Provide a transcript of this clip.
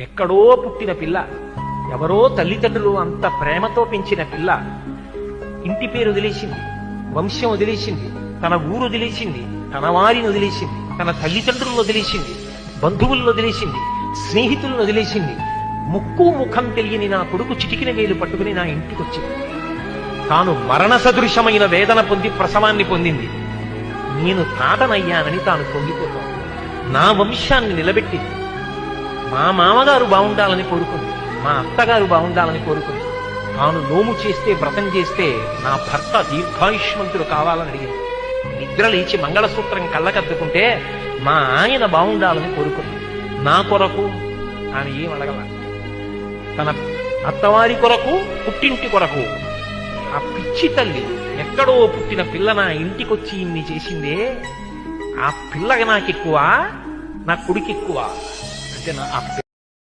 ఎక్కడో పుట్టిన పిల్ల, ఎవరో తల్లిదండ్రులు అంత ప్రేమతో పెంచిన పిల్ల ఇంటి పేరు వదిలేసింది, వంశం వదిలేసింది, తన ఊరు వదిలేసింది, తన వారిని వదిలేసింది, తన తల్లిదండ్రులను వదిలేసింది, బంధువులను వదిలేసింది, స్నేహితులను వదిలేసింది. ముక్కు ముఖం తెలియని నా కొడుకు చిటికిన వేలు పట్టుకుని నా ఇంటికి వచ్చింది. తాను మరణ సదృశమైన వేదన పొంది ప్రసవాన్ని పొందింది. నేను తాతనయ్యానని తాను పొంగిపోతాను. నా వంశాన్ని నిలబెట్టింది. మా మామగారు బాగుండాలని కోరుకుంది, మా అత్తగారు బాగుండాలని కోరుకుంది. తాను నోము చేస్తే, వ్రతం చేస్తే నా భర్త దీర్ఘాయుష్మంతుడు కావాలని అడిగింది. నిద్ర లేచి మంగళసూత్రం కళ్ళకద్దుకుంటే మా ఆయన బాగుండాలని కోరుకుంది. నా కొరకు ఆమె ఏం అడగల. తన అత్తవారి కొరకు, పుట్టింటి కొరకు. ఆ పిచ్చి తల్లి ఎక్కడో పుట్టిన పిల్ల నా ఇంటికొచ్చి ఇన్ని చేసిందే, ఆ పిల్లగా నాకెక్కువ, నా కొడుకు ఎక్కువ అంటే